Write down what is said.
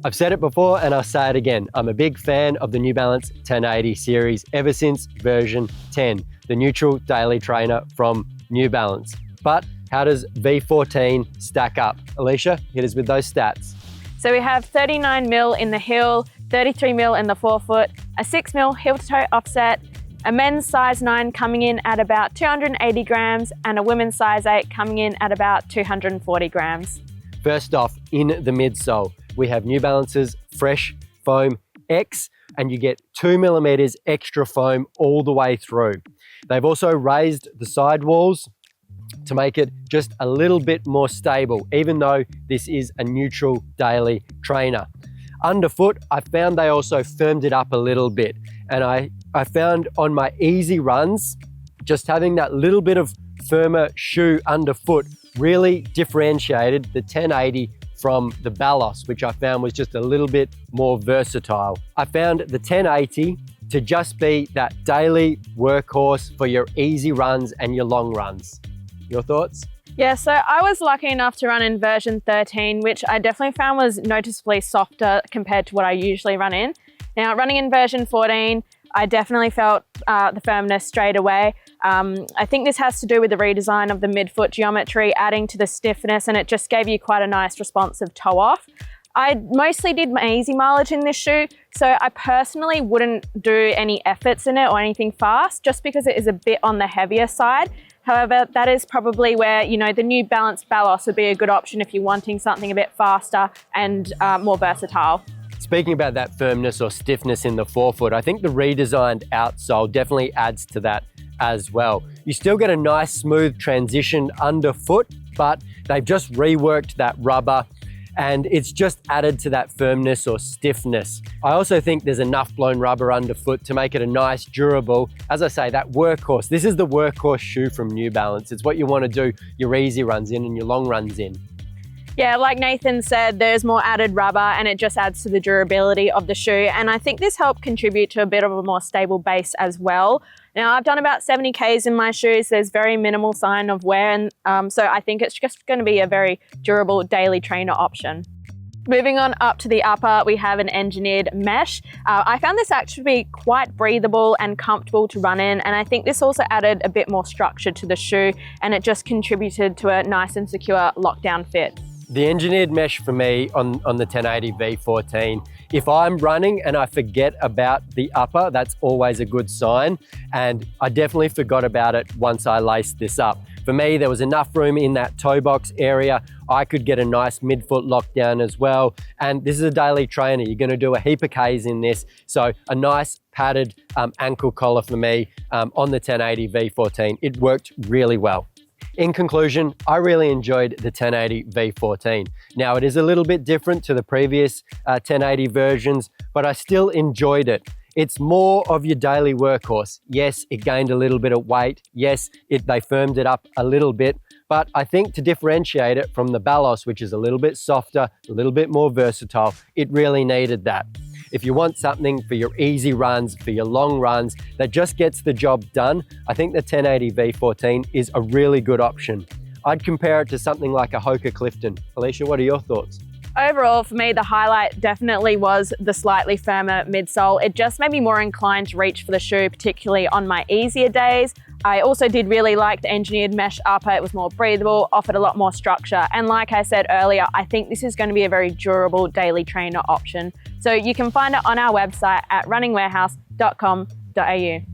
I've said it before and I'll say it again. I'm a big fan of the New Balance 1080 series ever since version 10, the neutral daily trainer from New Balance. But how does V14 stack up? Aleisha, hit us with those stats. So we have 39 mil in the heel, 33 mil in the forefoot, a 6 mil heel to toe offset, a men's size 9 coming in at about 280 grams and a women's size 8 coming in at about 240 grams. First off, in the midsole, we have New Balance's Fresh Foam X, and you get 2 millimeters extra foam all the way through. They've also raised the sidewalls to make it just a little bit more stable, even though this is a neutral daily trainer. Underfoot, I found they also firmed it up a little bit, and I found on my easy runs, just having that little bit of firmer shoe underfoot really differentiated the 1080 from the Balos, which I found was just a little bit more versatile. I found the 1080 to just be that daily workhorse for your easy runs and your long runs. Your thoughts? Yeah, so I was lucky enough to run in version 13, which I definitely found was noticeably softer compared to what I usually run in. Now, running in version 14, I definitely felt the firmness straight away. I think this has to do with the redesign of the midfoot geometry, adding to the stiffness, and it just gave you quite a nice responsive toe off. I mostly did my easy mileage in this shoe, so I personally wouldn't do any efforts in it or anything fast, just because it is a bit on the heavier side. However, that is probably where, the New Balance Balos would be a good option if you're wanting something a bit faster and more versatile. Speaking about that firmness or stiffness in the forefoot, I think the redesigned outsole definitely adds to that as well. You still get a nice smooth transition underfoot, but they've just reworked that rubber and it's just added to that firmness or stiffness. I also think there's enough blown rubber underfoot to make it a nice, durable, as I say, that workhorse. This is the workhorse shoe from New Balance. It's what you want to do your easy runs in and your long runs in. Yeah, like Nathan said, there's more added rubber and it just adds to the durability of the shoe. And I think this helped contribute to a bit of a more stable base as well. Now, I've done about 70 Ks in my shoes. There's very minimal sign of wear. And so I think it's just going to be a very durable daily trainer option. Moving on up to the upper, we have an engineered mesh. I found this actually to be quite breathable and comfortable to run in, and I think this also added a bit more structure to the shoe, and it just contributed to a nice and secure lockdown fit. The engineered mesh for me on the 1080 V14, if I'm running and I forget about the upper, that's always a good sign. And I definitely forgot about it once I laced this up. For me, there was enough room in that toe box area. I could get a nice midfoot lockdown as well. And this is a daily trainer. You're gonna do a heap of Ks in this. So a nice padded ankle collar for me on the 1080 V14. It worked really well. In conclusion, I really enjoyed the 1080 V14. Now, it is a little bit different to the previous 1080 versions, but I still enjoyed it. It's more of your daily workhorse. Yes, it gained a little bit of weight. Yes, they firmed it up a little bit, but I think to differentiate it from the Balos, which is a little bit softer, a little bit more versatile, it really needed that. If you want something for your easy runs, for your long runs, that just gets the job done, I think the 1080 V14 is a really good option. I'd compare it to something like a Hoka Clifton. Aleisha, what are your thoughts? Overall, for me, the highlight definitely was the slightly firmer midsole. It just made me more inclined to reach for the shoe, particularly on my easier days. I also did really like the engineered mesh upper. It was more breathable, offered a lot more structure. And like I said earlier, I think this is going to be a very durable daily trainer option. So you can find it on our website at runningwarehouse.com.au.